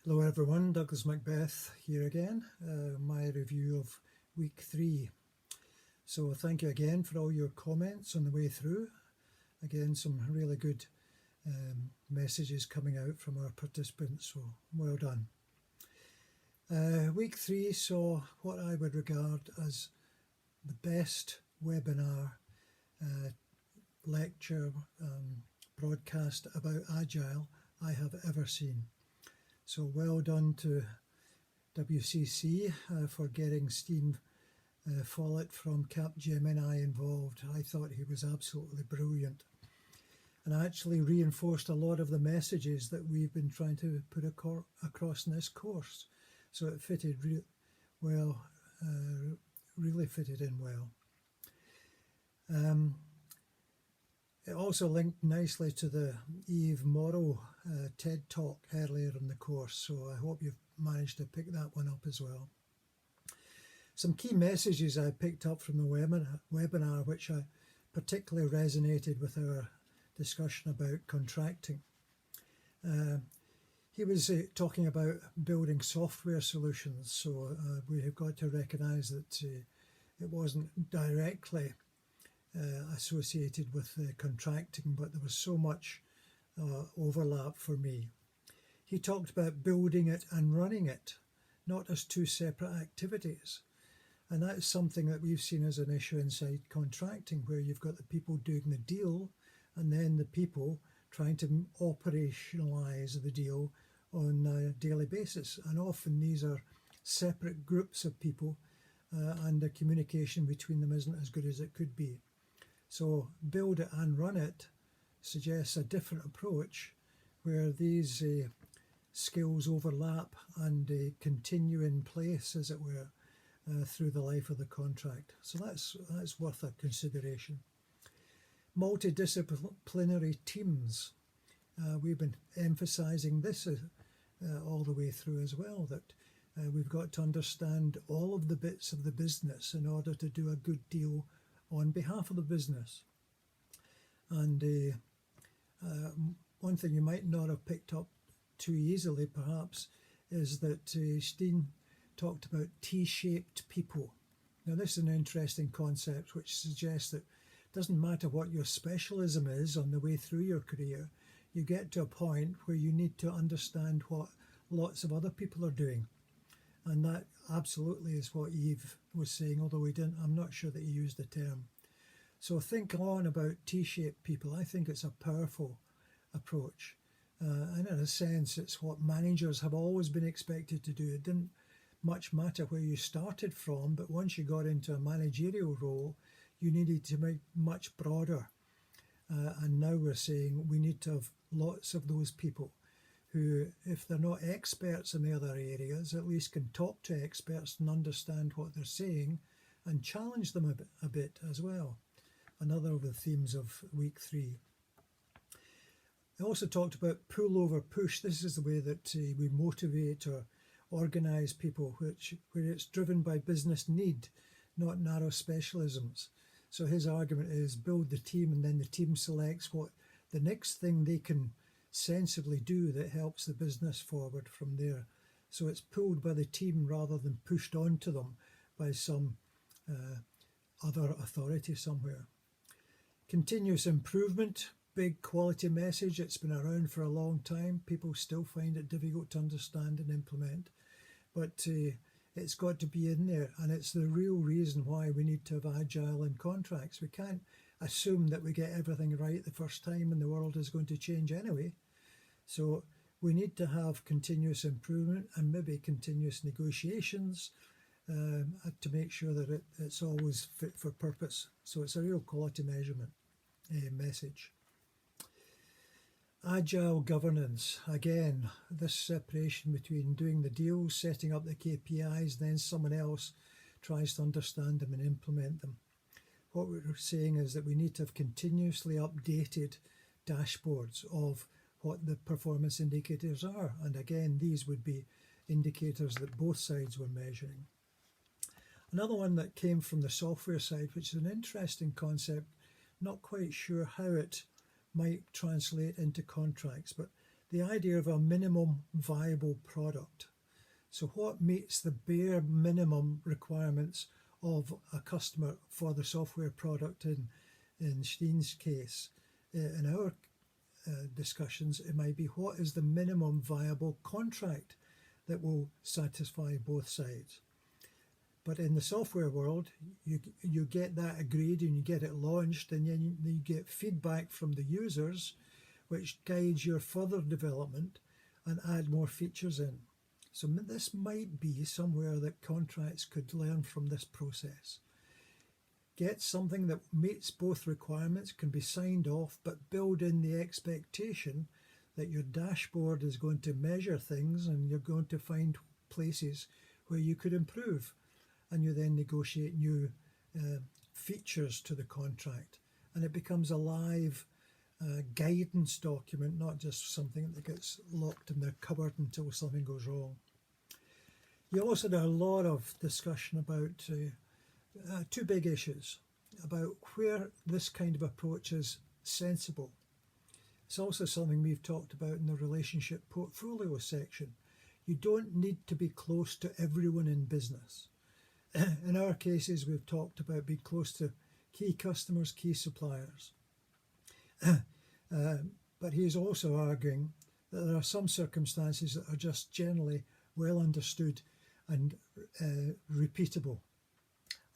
Hello everyone, Douglas Macbeth here again, my review of week 3. So thank you again for all your comments on the way through. Again, some really good messages coming out from our participants, so well done. Week 3 saw what I would regard as the best webinar, lecture, broadcast about Agile I have ever seen. So well done to WCC for getting Steve Follett from Capgemini involved. I thought he was absolutely brilliant and actually reinforced a lot of the messages that we've been trying to put across in this course. So it fitted well, really fitted in well. It also linked nicely to the Eve Morrow TED Talk earlier in the course, so I hope you've managed to pick that one up as well. Some key messages I picked up from the webinar which I particularly resonated with our discussion about contracting. He was talking about building software solutions, so we have got to recognise that it wasn't directly associated with contracting, but there was so much overlap for me. He talked about building it and running it, not as two separate activities. And that's something that we've seen as an issue inside contracting, where you've got the people doing the deal and then the people trying to operationalise the deal on a daily basis. And often these are separate groups of people and the communication between them isn't as good as it could be. So build it and run it suggests a different approach where these skills overlap and continue in place, as it were, through the life of the contract. So that's worth a consideration. Multidisciplinary teams. We've been emphasising this all the way through as well, that we've got to understand all of the bits of the business in order to do a good deal on behalf of the business. And one thing you might not have picked up too easily perhaps is that Steen talked about T-shaped people. Now this is an interesting concept which suggests that it doesn't matter what your specialism is on the way through your career, you get to a point where you need to understand what lots of other people are doing. And that absolutely is what Eve was saying, although I'm not sure that he used the term. So think on about T-shaped people. I think it's a powerful approach. And in a sense, it's what managers have always been expected to do. It didn't much matter where you started from, but once you got into a managerial role, you needed to make much broader. And now we're saying we need to have lots of those people who, if they're not experts in the other areas, at least can talk to experts and understand what they're saying and challenge them a bit as well. Another of the themes of week 3. I also talked about pull over push. This is the way that we motivate or organise people, where it's driven by business need, not narrow specialisms. So his argument is build the team and then the team selects what the next thing they can sensibly do that helps the business forward from there. So it's pulled by the team rather than pushed onto them by some other authority somewhere. Continuous improvement, big quality message. It's been around for a long time. People still find it difficult to understand and implement, but it's got to be in there, and it's the real reason why we need to have agile in contracts. We can't assume that we get everything right the first time and the world is going to change anyway. So we need to have continuous improvement and maybe continuous negotiations to make sure that it's always fit for purpose. So it's a real quality measurement message. Agile governance. Again, this separation between doing the deals, setting up the KPIs, then someone else tries to understand them and implement them. What we're saying is that we need to have continuously updated dashboards of what the performance indicators are. And again, these would be indicators that both sides were measuring. Another one that came from the software side, which is an interesting concept, not quite sure how it might translate into contracts, but the idea of a minimum viable product. So what meets the bare minimum requirements of a customer for the software product in Steen's case? In our discussions, it might be what is the minimum viable contract that will satisfy both sides. But in the software world, you get that agreed and you get it launched, and then you get feedback from the users, which guides your further development and add more features in. So this might be somewhere that contracts could learn from this process. Get something that meets both requirements, can be signed off, but build in the expectation that your dashboard is going to measure things and you're going to find places where you could improve. And you then negotiate new features to the contract. And it becomes a live guidance document, not just something that gets locked in their cupboard until something goes wrong. You also had a lot of discussion about two big issues, about where this kind of approach is sensible. It's also something we've talked about in the relationship portfolio section. You don't need to be close to everyone in business. In our cases, we've talked about being close to key customers, key suppliers. But he's also arguing that there are some circumstances that are just generally well understood and repeatable.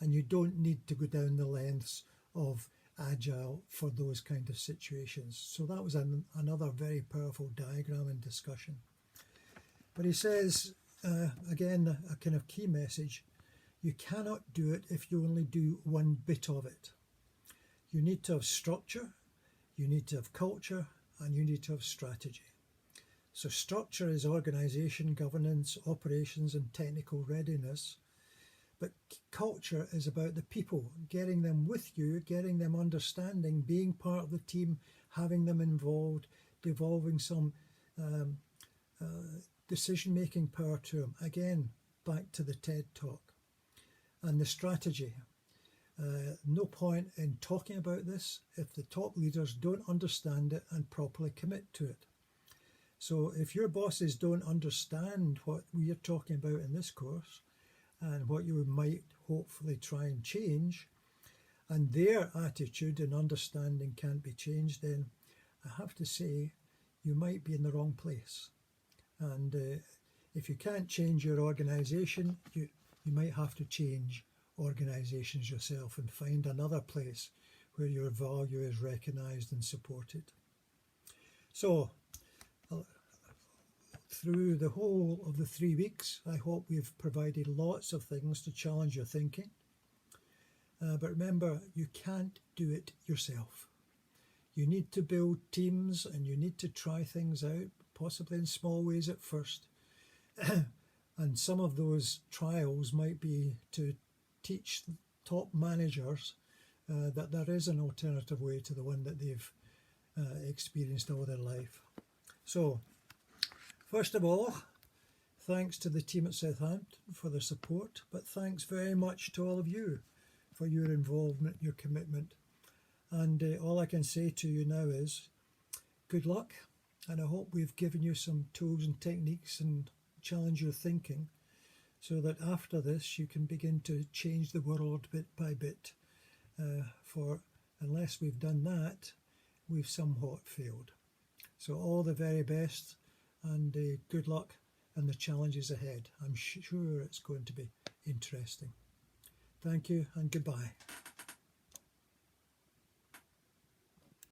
And you don't need to go down the lengths of Agile for those kind of situations. So that was another very powerful diagram and discussion. But he says, again, a kind of key message, you cannot do it if you only do one bit of it. You need to have structure, you need to have culture, and you need to have strategy. So structure is organisation, governance, operations, and technical readiness. But culture is about the people, getting them with you, getting them understanding, being part of the team, having them involved, devolving some decision-making power to them. Again, back to the TED Talk. And the strategy. No point in talking about this if the top leaders don't understand it and properly commit to it. So if your bosses don't understand what we are talking about in this course and what you might hopefully try and change, and their attitude and understanding can't be changed, then I have to say you might be in the wrong place. And if you can't change your organisation, you might have to change organisations yourself and find another place where your value is recognised and supported. So, through the whole of the 3 weeks, I hope we've provided lots of things to challenge your thinking. But remember, you can't do it yourself. You need to build teams and you need to try things out, possibly in small ways at first. And some of those trials might be to teach top managers that there is an alternative way to the one that they've experienced all their life. So, first of all, thanks to the team at Southampton for their support, but thanks very much to all of you for your involvement, your commitment. And all I can say to you now is good luck, and I hope we've given you some tools and techniques and challenge your thinking so that after this you can begin to change the world bit by bit. For unless we've done that, we've somewhat failed. So all the very best, and good luck and the challenges ahead. I'm sure it's going to be interesting. Thank you and goodbye.